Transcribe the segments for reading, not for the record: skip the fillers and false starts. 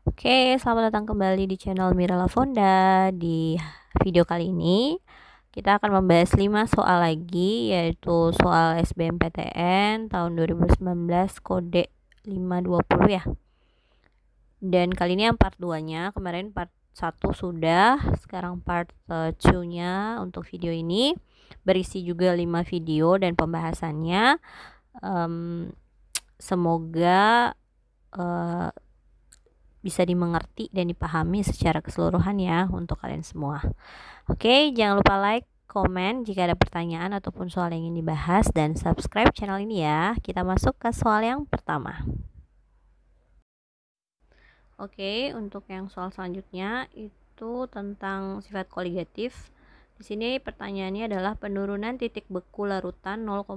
Oke, selamat datang kembali di channel Mira Lafonda. Di video kali ini kita akan membahas 5 soal lagi, yaitu soal SBMPTN tahun 2019 kode 520 ya. Dan kali ini yang part 2-nya, kemarin part 1 sudah, sekarang part 2-nya untuk video ini berisi juga 5 video dan pembahasannya. Semoga bisa dimengerti dan dipahami secara keseluruhan ya untuk kalian semua. Oke, jangan lupa like, komen jika ada pertanyaan ataupun soal yang ingin dibahas, dan subscribe channel ini ya. Kita masuk ke soal yang pertama. Oke, untuk yang soal selanjutnya itu tentang sifat koligatif. Di sini pertanyaannya adalah penurunan titik beku larutan 0,1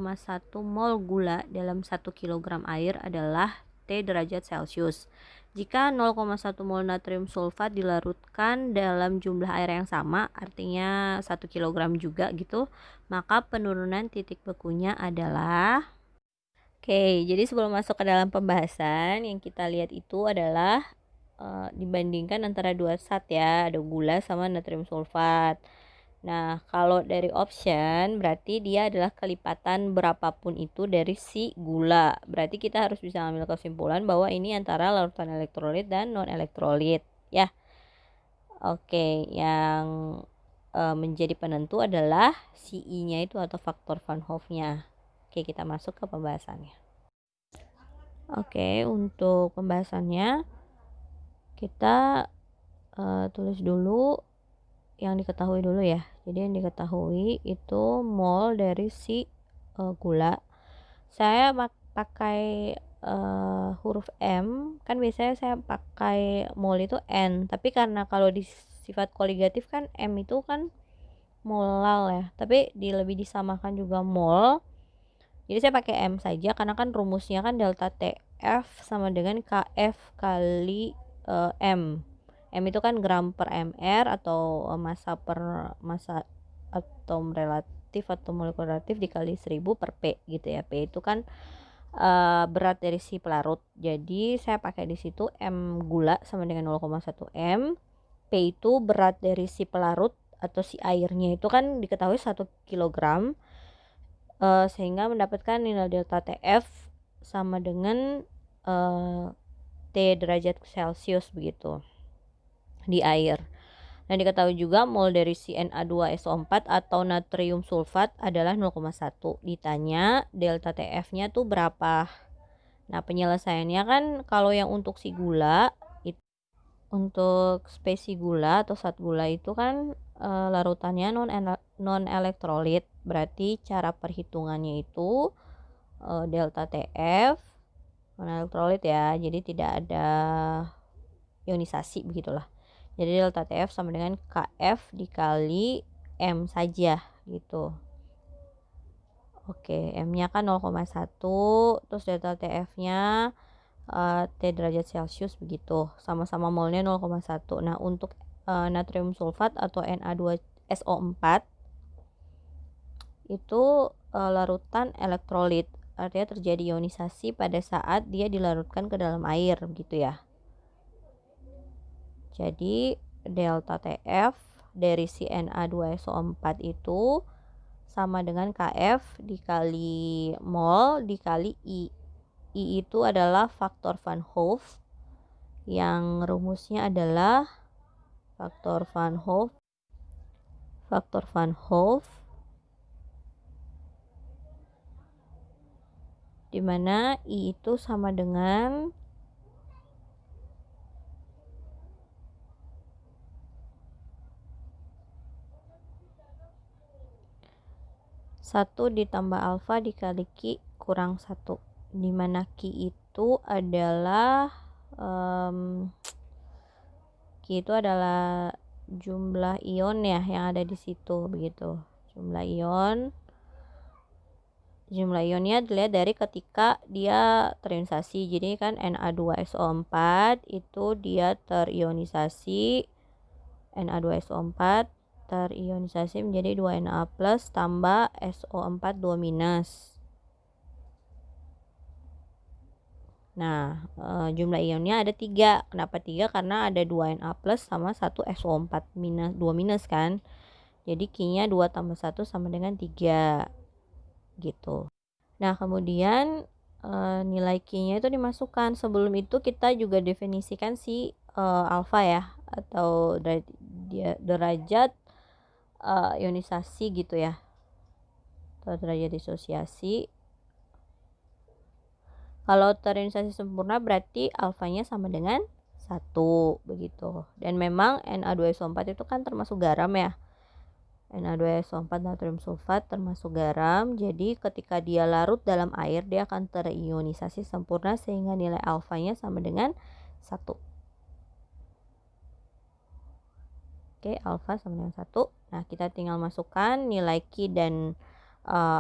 mol gula dalam 1 kg air adalah T derajat Celcius. Jika 0,1 mol natrium sulfat dilarutkan dalam jumlah air yang sama, artinya 1 kg juga gitu, maka penurunan titik bekunya adalah... Oke, jadi sebelum masuk ke dalam pembahasan, yang kita lihat itu adalah dibandingkan antara dua zat ya, ada gula sama natrium sulfat. Nah, kalau dari option berarti dia adalah kelipatan berapapun itu dari si gula. Berarti kita harus bisa ambil kesimpulan bahwa ini antara larutan elektrolit dan non elektrolit ya. Oke, yang menjadi penentu adalah si I-nya itu atau faktor Van Hoff-nya. Oke, kita masuk ke pembahasannya. Oke, untuk pembahasannya kita tulis dulu yang diketahui dulu ya. Jadi yang diketahui itu mol dari si gula. Saya pakai huruf M, kan biasanya saya pakai mol itu N, tapi karena kalau di sifat koligatif kan M itu kan molal ya, tapi lebih disamakan juga mol. Jadi saya pakai M saja karena kan rumusnya kan delta TF sama dengan KF kali M. M itu kan gram per mr atau massa per massa atom relatif atau molekul relatif dikali 1000 per P gitu ya. P itu kan berat dari si pelarut. Jadi saya pakai di situ M gula sama dengan 0,1 M. P itu berat dari si pelarut atau si airnya itu kan diketahui 1 kg, sehingga mendapatkan nilai delta TF sama dengan T derajat Celcius begitu di air. Dan diketahui juga mol dari si Na2SO4 atau natrium sulfat adalah 0,1. Ditanya delta TF-nya tuh berapa. Nah, penyelesaiannya kan kalau yang untuk si gula itu, untuk spesi gula atau zat gula itu kan larutannya non elektrolit. Berarti cara perhitungannya itu delta TF non elektrolit ya. Jadi tidak ada ionisasi begitulah. Jadi delta TF sama dengan KF dikali M saja gitu. Oke, M-nya kan 0,1, terus delta TF-nya T derajat Celcius begitu. Sama-sama molnya 0,1. Nah, untuk natrium sulfat atau Na2SO4 itu larutan elektrolit. Artinya terjadi ionisasi pada saat dia dilarutkan ke dalam air begitu ya. Jadi delta TF dari si Na2SO4 itu sama dengan KF dikali mol dikali I. I itu adalah faktor Van Hoff yang rumusnya adalah faktor Van Hoff di mana I itu sama dengan 1 ditambah alfa dikali Q kurang 1, dimana Q itu adalah Q itu adalah jumlah ion ya yang ada di situ begitu. Jumlah ionnya dilihat dari ketika dia terionisasi. Jadi kan Na2SO4 itu dia terionisasi, Na2SO4 terionisasi menjadi 2Na plus tambah SO4 2 minus. Nah, jumlah ionnya ada 3. Kenapa 3? Karena ada 2 Na plus sama 1 SO4 minus 2 minus kan. Jadi Q-nya 2 tambah 1 sama dengan 3 gitu. Nah, kemudian nilai Q-nya itu dimasukkan. Sebelum itu kita juga definisikan si alfa ya, atau derajat ionisasi gitu ya, atau derajat disosiasi. Kalau terionisasi sempurna berarti alfanya sama dengan 1 begitu. Dan memang Na2SO4 itu kan termasuk garam ya. Na2SO4 natrium sulfat termasuk garam. Jadi ketika dia larut dalam air dia akan terionisasi sempurna sehingga nilai alfanya sama dengan 1. Oke, alfa sama dengan 1. Nah, kita tinggal masukkan nilai Q dan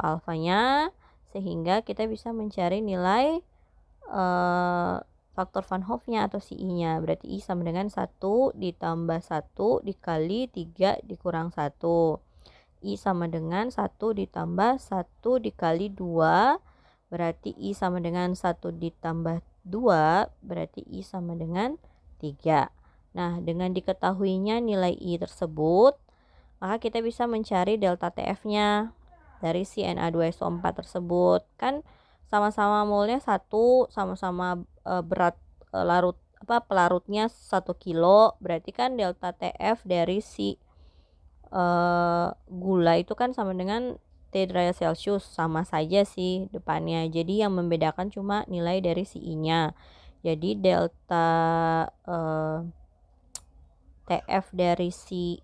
alfanya sehingga kita bisa mencari nilai faktor Van Hoff-nya atau si I-nya. Berarti I sama dengan 1 ditambah 1 dikali 3 dikurang 1. I sama dengan 1 ditambah 1 dikali 2. Berarti I sama dengan 1 ditambah 2. Berarti I sama dengan 3. Nah, dengan diketahuinya nilai I tersebut, maka kita bisa mencari delta TF-nya dari si Na2SO4 tersebut. Kan sama-sama molnya 1, sama-sama berat pelarutnya 1 kilo, berarti kan delta TF dari si gula itu kan sama dengan T derajat Celcius, sama saja sih depannya. Jadi yang membedakan cuma nilai dari si I-nya. Jadi delta TF dari si,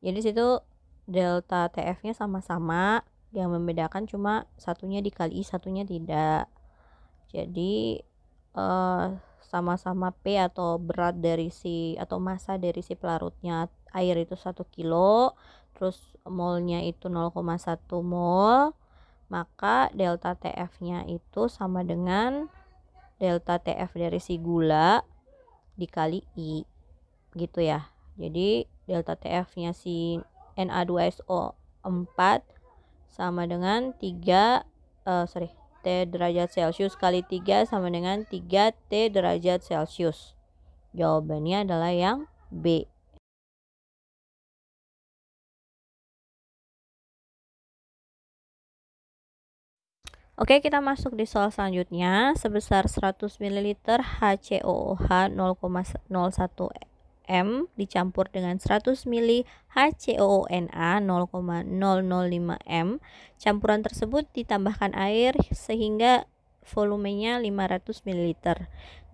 jadi situ delta TF-nya sama-sama, yang membedakan cuma satunya dikali I, satunya tidak. Jadi sama-sama P atau berat dari si atau massa dari si pelarutnya air itu 1 kilo, terus molnya itu 0,1 mol, maka delta TF-nya itu sama dengan delta TF dari si gula dikali I gitu ya. Jadi delta TF-nya si Na2SO4 sama dengan 3 T derajat Celcius kali 3 sama dengan 3 T derajat Celcius. Jawabannya adalah yang B. Oke, kita masuk di soal selanjutnya. Sebesar 100 ml HCOOH 0,01 M dicampur dengan 100 ml HCOONA 0,005 M. Campuran tersebut ditambahkan air sehingga volumenya 500 ml.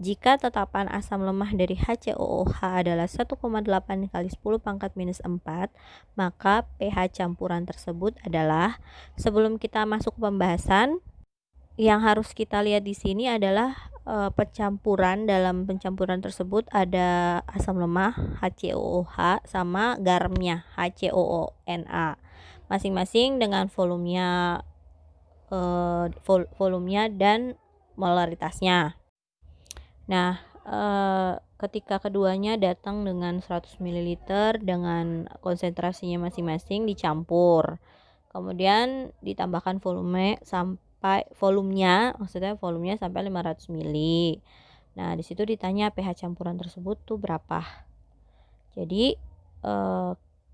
Jika tetapan asam lemah dari HCOOH adalah 1,8 kali 10 pangkat minus 4, maka pH campuran tersebut adalah, sebelum kita masuk ke pembahasan, yang harus kita lihat di sini adalah pencampuran. Dalam pencampuran tersebut ada asam lemah HCOOH sama garamnya HCOONA, masing-masing dengan volumenya dan molaritasnya. Nah, ketika keduanya datang dengan 100 ml dengan konsentrasinya masing-masing dicampur, kemudian ditambahkan volumenya sampai 500 ml. Nah, di situ ditanya pH campuran tersebut tuh berapa. Jadi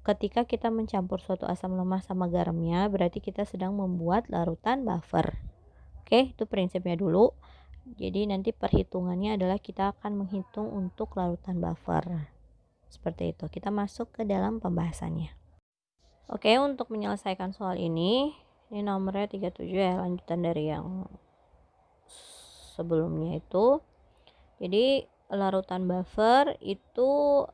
ketika kita mencampur suatu asam lemah sama garamnya, berarti kita sedang membuat larutan buffer. Oke, itu prinsipnya dulu. Jadi nanti perhitungannya adalah kita akan menghitung untuk larutan buffer. Seperti itu. Kita masuk ke dalam pembahasannya. Oke, untuk menyelesaikan soal ini nomornya 37 ya, lanjutan dari yang sebelumnya itu. Jadi larutan buffer itu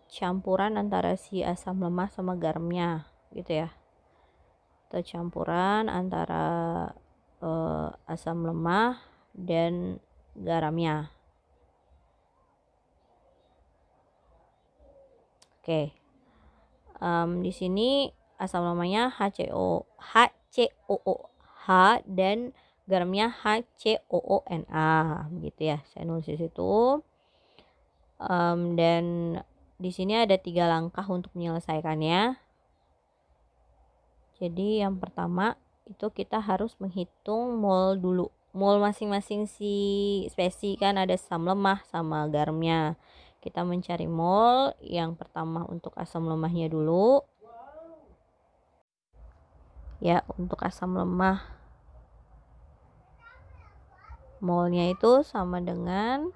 campuran antara si asam lemah sama garamnya gitu ya, atau campuran antara asam lemah dan garamnya. Oke, di sini asam lemahnya HCOOH dan garamnya HCOONA gitu ya. Saya nulis di situ. Dan di sini ada 3 langkah untuk menyelesaikannya. Jadi yang pertama itu kita harus menghitung mol dulu. mol masing-masing si spesi kan ada asam lemah sama garamnya. Kita mencari mol yang pertama untuk asam lemahnya dulu. Ya, untuk asam lemah molnya itu sama dengan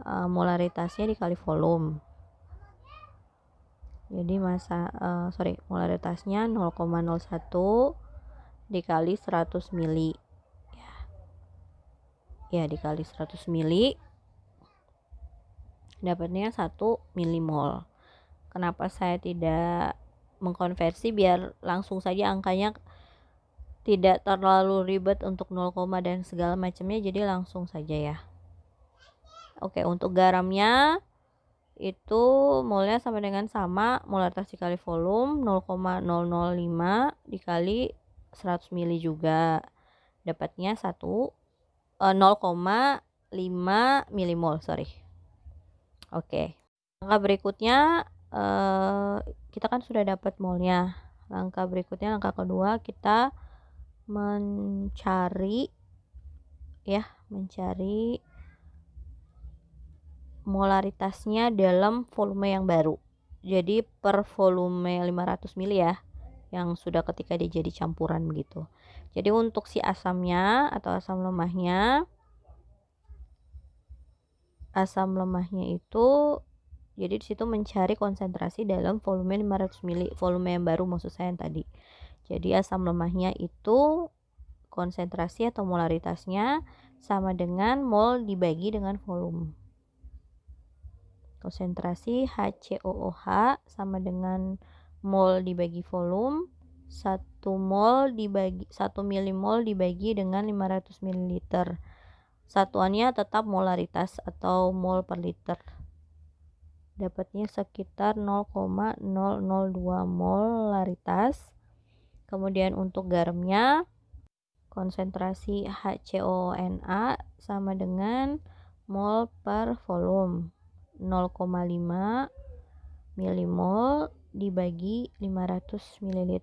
molaritasnya dikali volume. Jadi molaritasnya 0,01 dikali 100 mili. Ya, dikali 100 mili dapatnya 1 milimol. Kenapa saya tidak mengkonversi, biar langsung saja angkanya, tidak terlalu ribet untuk 0, dan segala macamnya, jadi langsung saja ya. Oke, untuk garamnya itu molnya sama dengan molaritas dikali volume 0,005 dikali 100 mili juga, dapatnya 0,5 milimol, Oke, langkah berikutnya kita kan sudah dapat molnya. Langkah berikutnya, langkah kedua, kita mencari molaritasnya dalam volume yang baru. Jadi per volume 500 mili ya, yang sudah ketika dia jadi campuran begitu. Jadi untuk si asamnya atau asam lemahnya itu, jadi disitu mencari konsentrasi dalam volume 500 mili, volume yang baru maksud saya yang tadi. Jadi asam lemahnya itu konsentrasi atau molaritasnya sama dengan mol dibagi dengan volume. Konsentrasi HCOOH sama dengan mol dibagi volume, 1 milimol dibagi dengan 500 ml. Satuannya tetap molaritas atau mol per liter. Dapatnya sekitar 0,002 molaritas. Kemudian untuk garamnya, konsentrasi HCONA sama dengan mol per volume, 0,5 milimol dibagi 500 ml.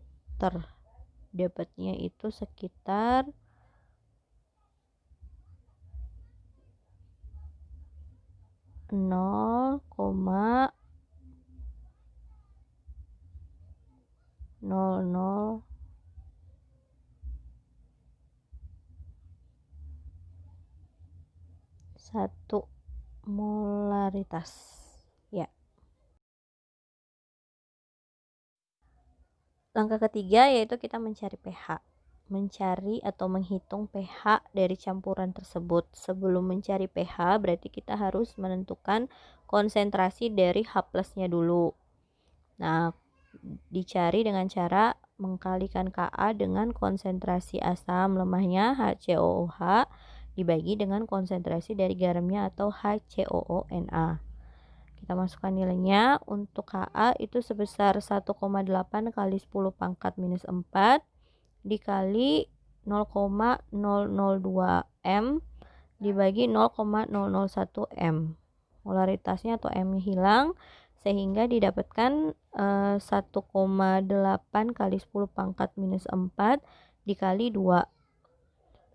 Dapatnya itu sekitar 0,001 molaritas ya. Langkah ketiga yaitu kita mencari pH. Mencari atau menghitung pH dari campuran tersebut. Sebelum mencari pH berarti kita harus menentukan konsentrasi dari H+-nya dulu. Nah, dicari dengan cara mengkalikan Ka dengan konsentrasi asam lemahnya HCOOH dibagi dengan konsentrasi dari garamnya atau HCOONA. Kita masukkan nilainya. Untuk Ka itu sebesar 1,8 kali 10 pangkat minus 4 dikali 0,002 M dibagi 0,001 M. Molaritasnya atau M-nya hilang sehingga didapatkan 1,8 kali 10 pangkat minus 4 dikali 2.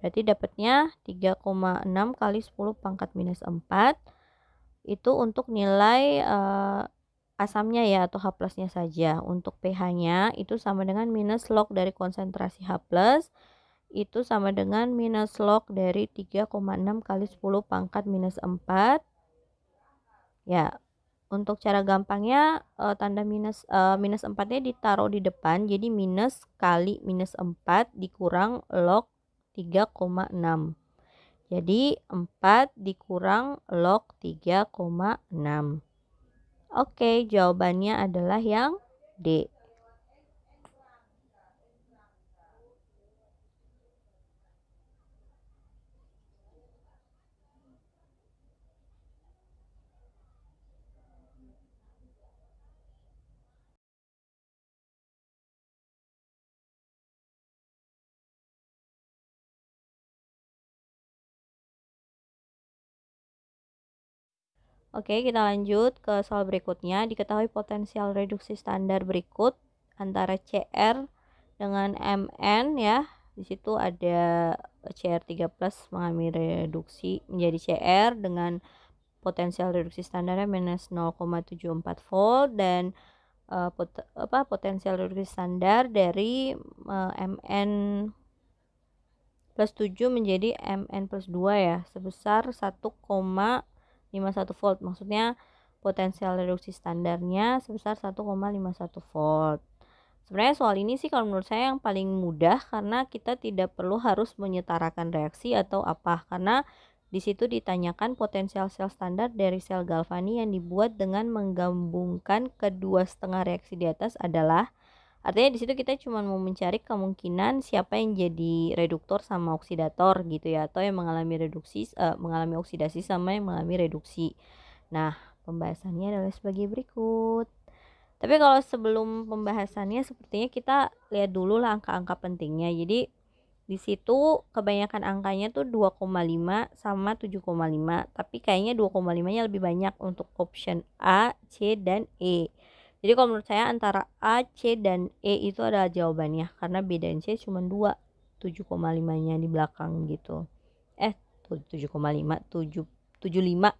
Berarti dapatnya 3,6 kali 10 pangkat minus 4. Itu untuk nilai asamnya ya atau H+-nya saja. Untuk pH-nya itu sama dengan minus log dari konsentrasi H+, itu sama dengan minus log dari 3,6 kali 10 pangkat minus 4. Ya, untuk cara gampangnya tanda minus 4-nya ditaruh di depan, jadi minus kali minus 4 dikurang log 3,6. Jadi 4 dikurang log 3,6. Oke, jawabannya adalah yang D. Oke, kita lanjut ke soal berikutnya. Diketahui potensial reduksi standar berikut antara CR dengan MN ya. Di situ ada CR3 plus mengalami reduksi menjadi CR dengan potensial reduksi standarnya minus 0,74 volt dan potensial reduksi standar dari Mn plus 7 menjadi Mn plus 2 ya, sebesar 1,51 volt. Maksudnya potensial reduksi standarnya sebesar 1,51 volt. Sebenarnya soal ini sih kalau menurut saya yang paling mudah, karena kita tidak perlu harus menyetarakan reaksi atau apa, karena di situ ditanyakan potensial sel standar dari sel galvani yang dibuat dengan menggabungkan kedua setengah reaksi di atas adalah. Artinya di situ kita cuma mau mencari kemungkinan siapa yang jadi reduktor sama oksidator gitu ya, atau yang mengalami mengalami oksidasi sama yang mengalami reduksi. Nah, pembahasannya adalah sebagai berikut. Tapi kalau sebelum pembahasannya sepertinya kita lihat dulu lah angka-angka pentingnya. Jadi di situ kebanyakan angkanya tuh 2,5 sama 7,5, tapi kayaknya 2,5-nya lebih banyak untuk option A, C, dan E. Jadi kalau menurut saya antara A, C, dan E itu adalah jawabannya, karena B dan C cuma 2, 7,5-nya di belakang gitu. 7,5, 75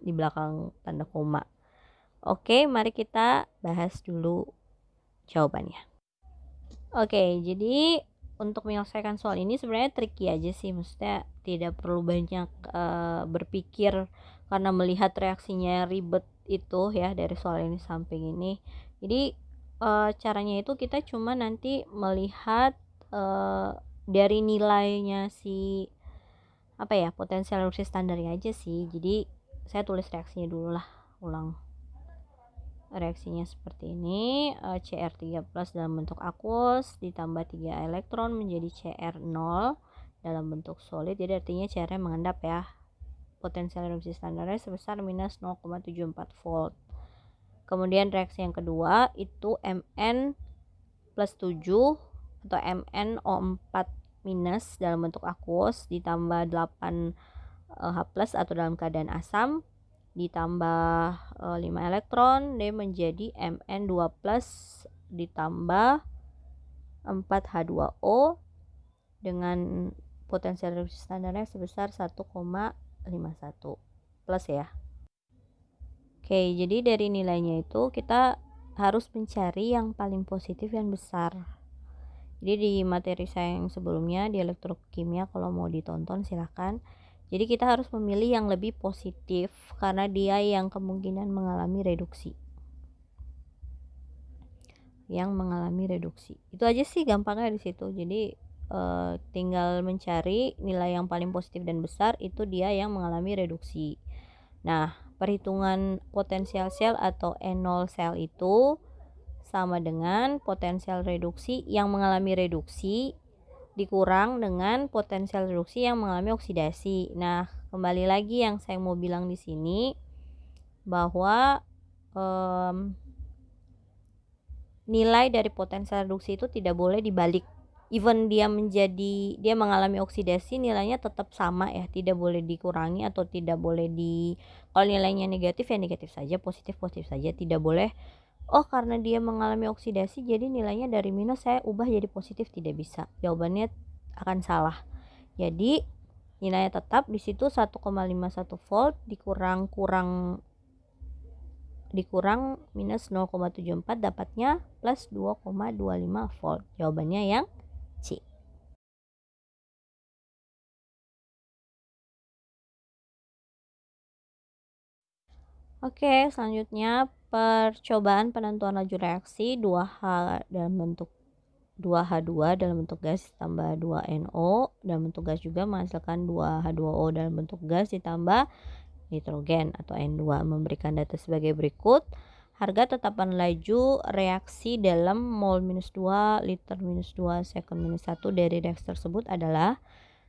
di belakang tanda koma. Oke, mari kita bahas dulu jawabannya. Oke, jadi untuk menyelesaikan soal ini sebenarnya tricky aja sih, maksudnya tidak perlu banyak berpikir karena melihat reaksinya ribet itu ya dari soal ini samping ini. Jadi caranya itu kita cuma nanti melihat dari nilainya si potensial reduksi standarnya aja sih. Jadi saya tulis reaksinya dulu lah, ulang. Reaksinya seperti ini, Cr3 plus dalam bentuk aqueous ditambah 3 elektron menjadi Cr0 dalam bentuk solid, jadi artinya Cr-nya mengendap ya. Potensial reduksi standarnya sebesar minus 0,74 volt. Kemudian reaksi yang kedua itu Mn plus 7 atau MnO4 minus dalam bentuk aqueous ditambah 8 H plus atau dalam keadaan asam ditambah 5 elektron, D menjadi Mn2 plus ditambah 4H2O dengan potensial reduksi standarnya sebesar 1,51 plus ya. Oke, jadi dari nilainya itu kita harus mencari yang paling positif yang besar. Jadi di materi saya yang sebelumnya di elektrokimia, kalau mau ditonton silahkan. Jadi kita harus memilih yang lebih positif karena dia yang kemungkinan mengalami reduksi. Itu aja sih gampangnya di situ. Jadi tinggal mencari nilai yang paling positif dan besar, itu dia yang mengalami reduksi. Nah, perhitungan potensial sel atau N0 sel itu sama dengan potensial reduksi yang mengalami reduksi dikurang dengan potensial reduksi yang mengalami oksidasi. Nah, kembali lagi yang saya mau bilang di sini bahwa nilai dari potensial reduksi itu tidak boleh dibalik. Even dia mengalami oksidasi, nilainya tetap sama ya, tidak boleh dikurangi atau tidak boleh kalau nilainya negatif ya negatif saja, positif saja, tidak boleh karena dia mengalami oksidasi jadi nilainya dari minus saya ubah jadi positif, tidak bisa. Jawabannya akan salah. Jadi nilainya tetap di situ 1,51 volt dikurang minus 0,74 dapatnya plus 2,25 volt. Jawabannya yang C. Oke, selanjutnya percobaan penentuan laju reaksi 2H2 dalam bentuk gas ditambah 2NO dalam bentuk gas juga menghasilkan 2H2O dalam bentuk gas ditambah nitrogen atau N2, memberikan data sebagai berikut. Harga tetapan laju reaksi dalam mol minus 2, liter minus 2, second minus 1 dari reaksi tersebut adalah.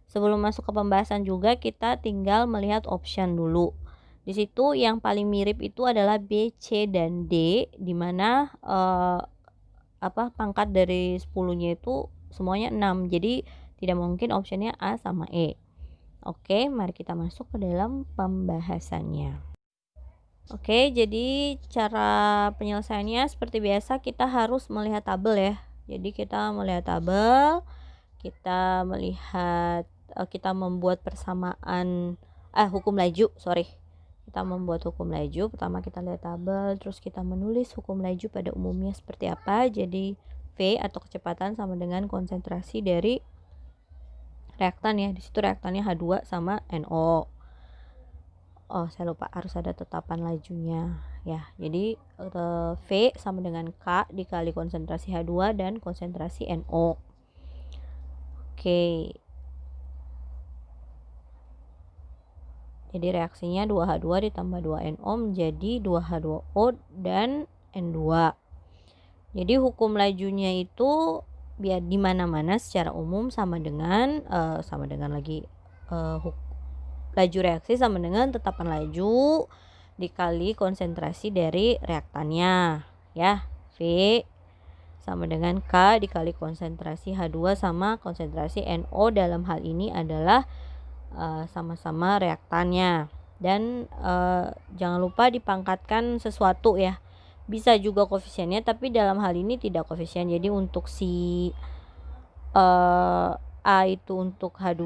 Sebelum masuk ke pembahasan juga kita tinggal melihat option dulu. Di situ yang paling mirip itu adalah B, C, dan D, di mana pangkat dari 10-nya itu semuanya 6. Jadi tidak mungkin optionnya A sama E. Oke, mari kita masuk ke dalam pembahasannya. Oke, jadi cara penyelesaiannya seperti biasa kita harus melihat tabel ya. Jadi kita melihat tabel, kita melihat kita membuat persamaan hukum laju, kita membuat hukum laju. Pertama kita lihat tabel, terus kita menulis hukum laju pada umumnya seperti apa. Jadi V atau kecepatan sama dengan konsentrasi dari reaktan ya. Di situ reaktannya H2 sama NO. Oh, saya lupa harus ada tetapan lajunya ya. Jadi V sama dengan K dikali konsentrasi H2 dan konsentrasi NO. Oke. Jadi reaksinya 2H2 ditambah 2NO menjadi 2H2O dan N2. Jadi hukum lajunya itu biar di mana-mana secara umum sama dengan laju reaksi sama dengan tetapan laju dikali konsentrasi dari reaktannya ya. V sama dengan K dikali konsentrasi H2 sama konsentrasi NO, dalam hal ini adalah sama-sama reaktannya. Dan jangan lupa dipangkatkan sesuatu ya. Bisa juga koefisiennya, tapi dalam hal ini tidak koefisien. Jadi untuk si A itu untuk H2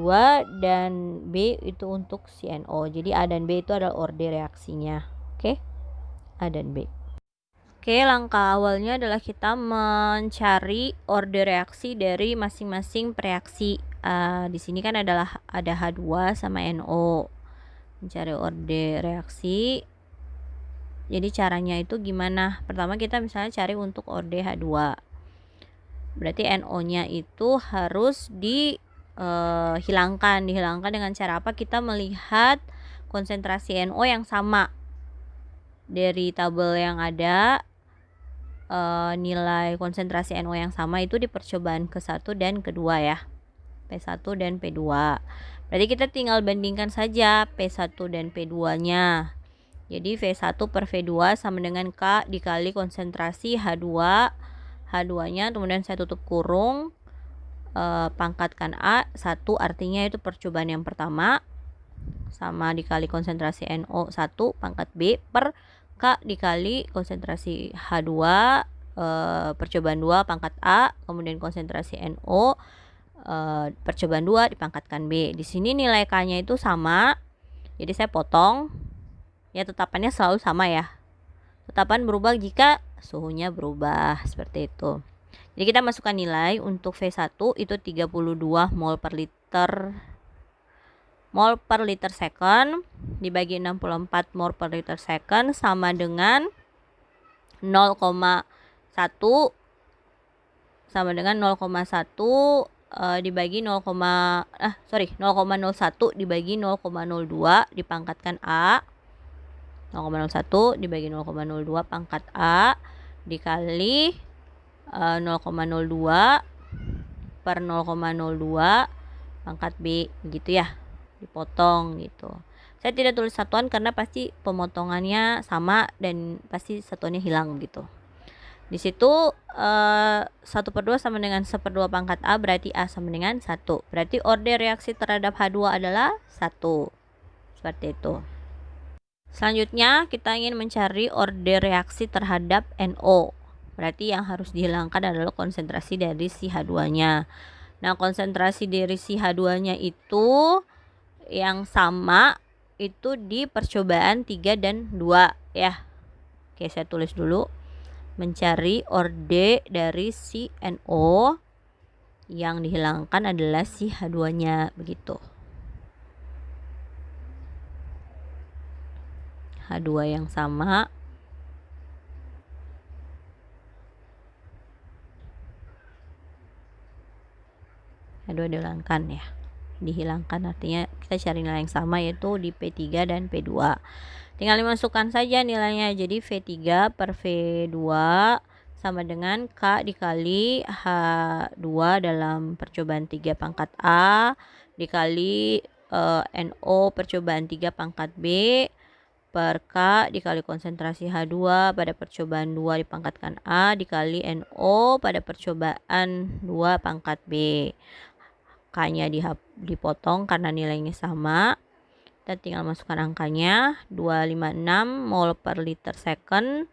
dan B itu untuk si NO. Jadi A dan B itu adalah orde reaksinya. Oke, A dan B. Oke, langkah awalnya adalah kita mencari orde reaksi dari masing-masing reaksi. Di sini kan ada H2 sama NO. Mencari orde reaksi. Jadi caranya itu gimana? Pertama kita misalnya cari untuk orde H2. Berarti NO-nya itu harus dihilangkan. Dihilangkan dengan cara apa? Kita melihat konsentrasi NO yang sama. Dari tabel yang ada nilai konsentrasi NO yang sama itu di percobaan ke-1 dan ke-2 ya. P1 dan P2. Berarti kita tinggal bandingkan saja P1 dan P2-nya. Jadi V1 per V2 sama dengan K dikali konsentrasi H2. H2-nya kemudian saya tutup kurung, pangkatkan A, 1 artinya itu percobaan yang pertama, sama dikali konsentrasi NO1 pangkat B per K dikali konsentrasi H2 percobaan 2 pangkat A, kemudian konsentrasi NO percobaan 2 dipangkatkan B. Di sini nilai K-nya itu sama. Jadi saya potong. Ya, tetapannya selalu sama ya. Tetapan berubah jika suhunya berubah, seperti itu. Jadi kita masukkan nilai untuk V1 itu 32 mol per liter second dibagi 64 mol per liter second sama dengan 0,1 dibagi 0,01 dibagi 0,02 dipangkatkan A. 0,01 dibagi 0,02 pangkat A dikali 0,02 per 0,02 pangkat B, gitu ya, dipotong gitu. Saya tidak tulis satuan karena pasti pemotongannya sama dan pasti satuannya hilang gitu. Di situ 1/2 sama dengan 1/2 pangkat A, berarti A sama dengan 1. Berarti orde reaksi terhadap H2 adalah 1. Seperti itu. Selanjutnya kita ingin mencari orde reaksi terhadap NO. Berarti yang harus dihilangkan adalah konsentrasi dari si H2-nya. Nah, konsentrasi dari si H2-nya itu yang sama itu di percobaan 3 dan 2 ya. Oke, saya tulis dulu. Mencari orde dari si NO, yang dihilangkan adalah si H2-nya, begitu. H2 yang sama H2 dihilangkan ya. Dihilangkan artinya kita cari nilai yang sama, yaitu di P3 dan P2. Tinggal dimasukkan saja nilainya. Jadi V3 per V2 sama dengan K dikali H2 dalam percobaan 3 pangkat A dikali NO percobaan 3 pangkat B per K dikali konsentrasi H2 pada percobaan 2 dipangkatkan A dikali NO pada percobaan 2 pangkat B. K-nya dipotong karena nilainya sama. Kita tinggal masukkan angkanya. 256 mol per liter second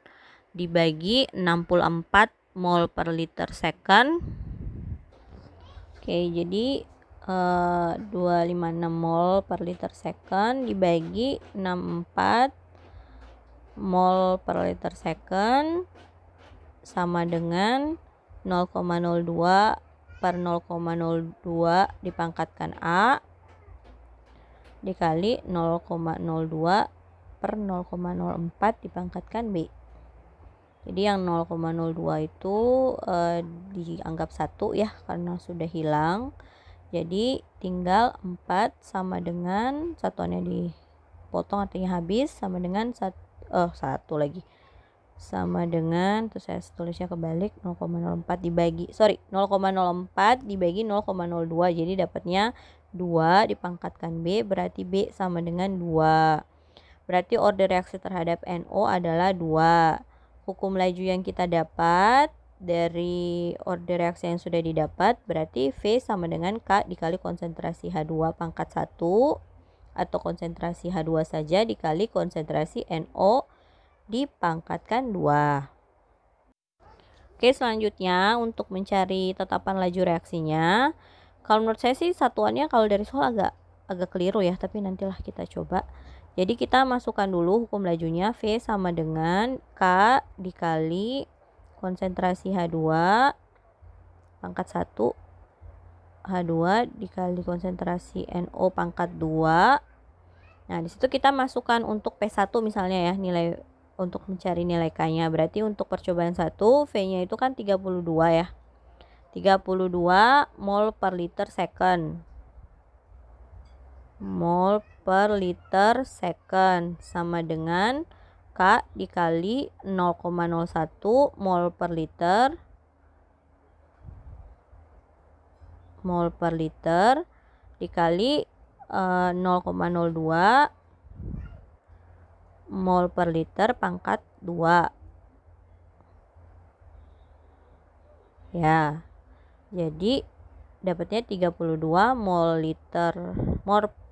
dibagi 64 mol per liter second. Oke, jadi 256 mol per liter second dibagi 64 mol per liter second sama dengan 0,02 per 0,02 dipangkatkan A dikali 0,02 per 0,04 dipangkatkan B. Jadi yang 0,02 itu dianggap 1 ya karena sudah hilang. Jadi tinggal 4 sama dengan satuannya dipotong artinya habis sama dengan 1 lagi. Sama dengan, terus saya tulisnya kebalik, 0,04 dibagi 0,04 dibagi 0,02. Jadi dapatnya 2 dipangkatkan B, berarti B sama dengan 2. Berarti order reaksi terhadap NO adalah 2. Hukum laju yang kita dapat dari order reaksi yang sudah didapat berarti V sama dengan K dikali konsentrasi H2 pangkat 1 atau konsentrasi H2 saja dikali konsentrasi NO dipangkatkan 2. Oke, selanjutnya untuk mencari tetapan laju reaksinya, kalau menurut saya sih satuannya kalau dari soal agak keliru ya, tapi nantilah kita coba. Jadi kita masukkan dulu hukum lajunya, V sama dengan K dikali konsentrasi H2 pangkat 1 H2 dikali konsentrasi NO pangkat 2. Nah, disitu kita masukkan untuk P1 misalnya ya, nilai untuk mencari nilai K-nya. Berarti untuk percobaan 1, V-nya itu kan 32 ya. 32 mol per liter second. Mol per liter second sama dengan K dikali 0,01 mol per liter dikali 0,02 mol per liter pangkat 2 ya. Jadi dapatnya 32 mol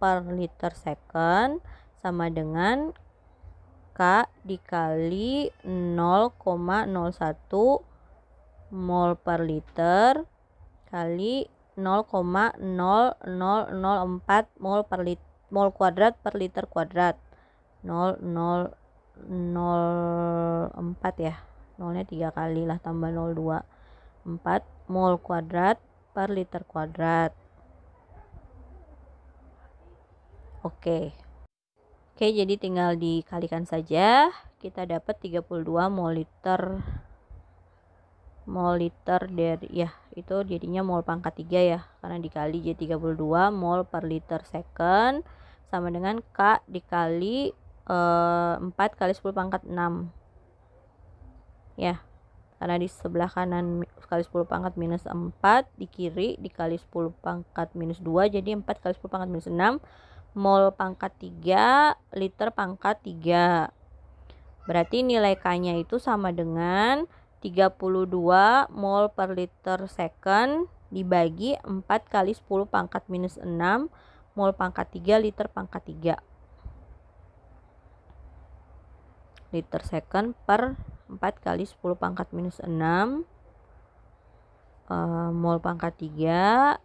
per liter second sama dengan K dikali 0,01 mol per liter kali 0,0004 mol kuadrat per liter kuadrat. 0004 ya. Nolnya 3 kali lah tambah 02. 4 mol kuadrat per liter kuadrat. Oke, jadi tinggal dikalikan saja. Kita dapat 32 mol liter dari ya, itu jadinya mol pangkat 3 ya, karena dikali jadi 32 mol per liter second sama dengan K dikali 4 kali 10 pangkat 6 ya, karena di sebelah kanan kali 10 pangkat minus 4, di kiri dikali 10 pangkat minus 2, jadi 4 kali 10 pangkat minus 6 mol pangkat 3 liter pangkat 3. Berarti nilai K-nya itu sama dengan 32 mol per liter second dibagi 4 kali 10 pangkat minus 6 mol pangkat 3 liter pangkat 3. Liter second per 4 kali 10 pangkat minus 6 mol pangkat 3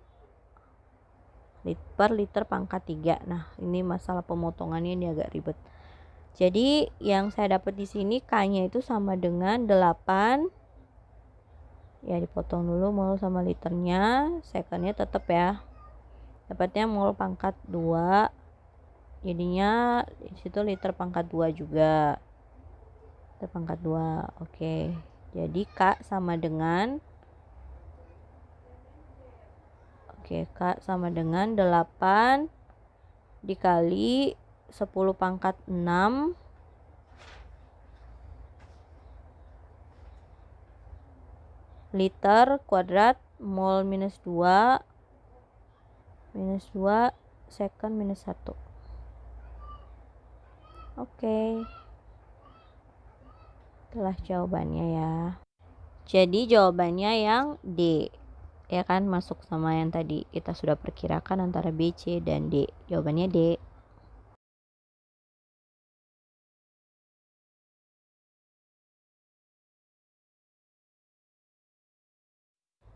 per liter pangkat 3. Nah, ini masalah pemotongannya ini agak ribet. Jadi yang saya dapat di sini K-nya itu sama dengan 8. Ya, dipotong dulu mol sama liternya, secondnya tetap ya. Dapatnya mol pangkat 2. Jadinya di situ liter pangkat 2 juga. Liter pangkat 2. Oke. Jadi K sama dengan K sama dengan 8 dikali 10 pangkat 6 liter kuadrat mol minus 2 second minus 1. Oke. Itulah jawabannya ya. Jadi jawabannya yang D. Ya kan, masuk sama yang tadi kita sudah perkirakan antara B, C, dan D. Jawabannya D.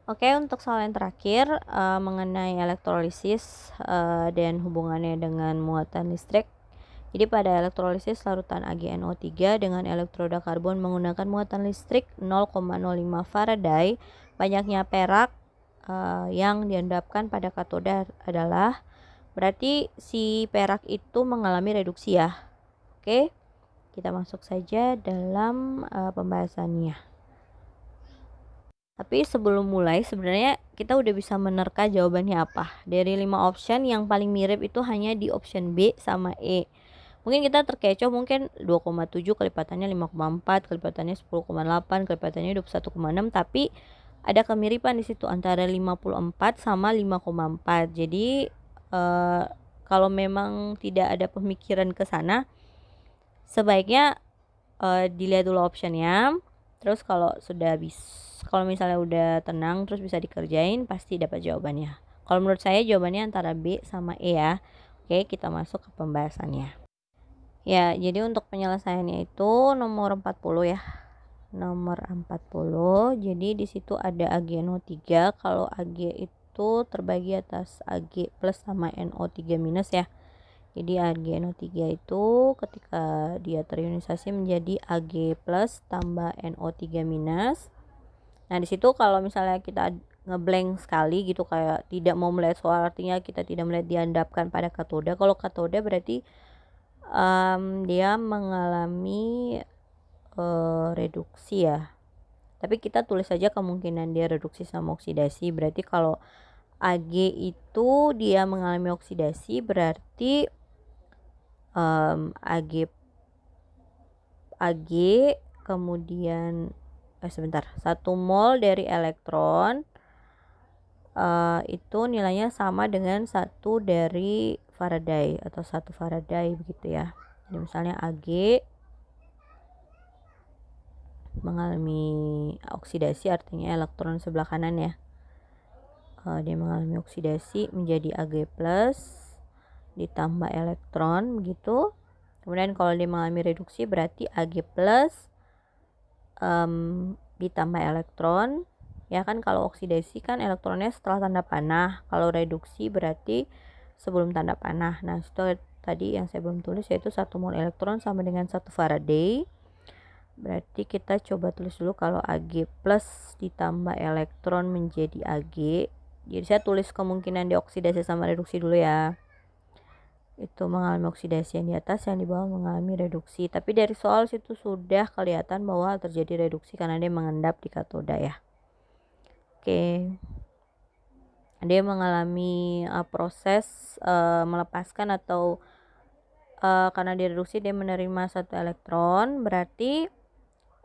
Oke, untuk soal yang terakhir, mengenai elektrolisis, dan hubungannya dengan muatan listrik. Jadi pada elektrolisis larutan AgNO3 dengan elektroda karbon menggunakan muatan listrik 0,05 Faraday, banyaknya perak yang diendapkan pada katoda adalah, berarti si perak itu mengalami reduksi ya. Oke, kita masuk saja dalam pembahasannya. Tapi sebelum mulai sebenarnya kita udah bisa menerka jawabannya apa. Dari 5 option yang paling mirip itu hanya di option B sama E. Mungkin kita terkecoh, mungkin 2,7 kelipatannya 5,4, kelipatannya 10,8, kelipatannya 21,6, tapi ada kemiripan di situ antara 54 sama 5,4. Jadi kalau memang tidak ada pemikiran ke sana, sebaiknya dilihat dulu optionnya. Terus kalau misalnya udah tenang terus bisa dikerjain, pasti dapat jawabannya. Kalau menurut saya jawabannya antara B sama E ya. Oke, kita masuk ke pembahasannya. Ya, jadi untuk penyelesaiannya itu nomor 40 ya. Nomor 40. Jadi di situ ada AgNO3. Kalau Ag itu terbagi atas Ag plus sama NO3 minus ya. Jadi AgNO3 itu ketika dia terionisasi menjadi Ag plus tambah NO3 minus. Nah, di situ kalau misalnya kita ngeblank sekali gitu, kayak tidak mau melihat soal, artinya kita tidak melihat diendapkan pada katoda. Kalau katoda berarti dia mengalami reduksi ya. Tapi kita tulis saja kemungkinan dia reduksi sama oksidasi. Berarti kalau Ag itu dia mengalami oksidasi, berarti Ag kemudian sebentar, 1 mol dari elektron itu nilainya sama dengan 1 dari Faraday atau 1 Faraday begitu ya. Jadi misalnya Ag mengalami oksidasi, artinya elektron sebelah kanan ya. Dia mengalami oksidasi menjadi Ag plus ditambah elektron begitu. Kemudian kalau dia mengalami reduksi berarti Ag plus ditambah elektron. Ya kan, kalau oksidasi kan elektronnya setelah tanda panah, kalau reduksi berarti sebelum tanda panah. Nah, itu tadi yang saya belum tulis, yaitu 1 mol elektron sama dengan 1 Faraday. Berarti kita coba tulis dulu kalau Ag plus ditambah elektron menjadi Ag. Jadi saya tulis kemungkinan dioksidasi sama reduksi dulu ya. Itu mengalami oksidasi yang di atas, yang di bawah mengalami reduksi. Tapi dari soal situ sudah kelihatan bahwa terjadi reduksi karena dia mengendap di katoda ya. Oke. Dia mengalami proses melepaskan atau karena direduksi dia menerima 1 elektron, berarti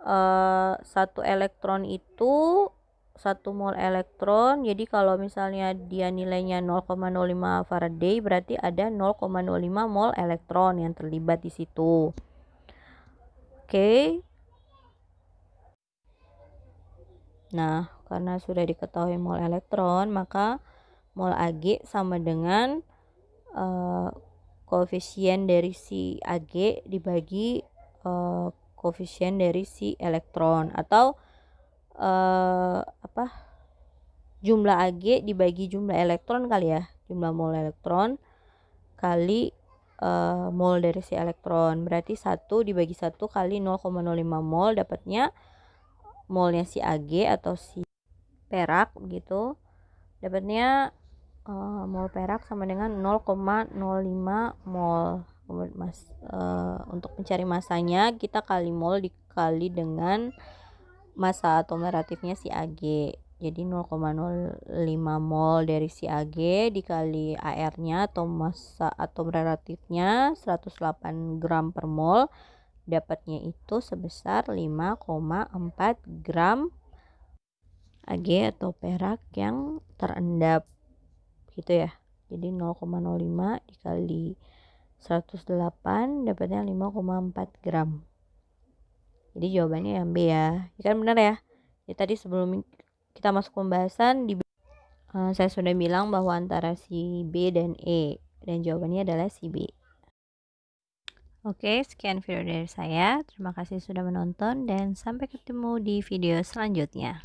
1 elektron itu 1 mol elektron. Jadi kalau misalnya dia nilainya 0,05 Faraday, berarti ada 0,05 mol elektron yang terlibat di situ. Oke. Nah, karena sudah diketahui mol elektron, maka mol Ag sama dengan koefisien dari si Ag dibagi koefisien dari si elektron, atau jumlah Ag dibagi jumlah elektron kali ya, jumlah mol elektron kali mol dari si elektron. Berarti 1 dibagi 1 kali 0,05 mol, dapatnya molnya si Ag atau si perak begitu. Dapatnya mol perak sama dengan 0,05 mol. Untuk mencari masanya kita kali mol dikali dengan massa atom relatifnya si Ag. Jadi 0,05 mol dari si Ag dikali AR-nya atau massa atom relatifnya 108 gram per mol, dapatnya itu sebesar 5,4 gram Ag atau perak yang terendap gitu ya. Jadi 0,05 dikali 108 dapatnya 5,4 gram. Jadi jawabannya yang B ya. Ini kan benar ya. Jadi tadi sebelum kita masuk pembahasan saya sudah bilang bahwa antara si B dan E, dan jawabannya adalah si B. Oke, sekian video dari saya. Terima kasih sudah menonton dan sampai ketemu di video selanjutnya.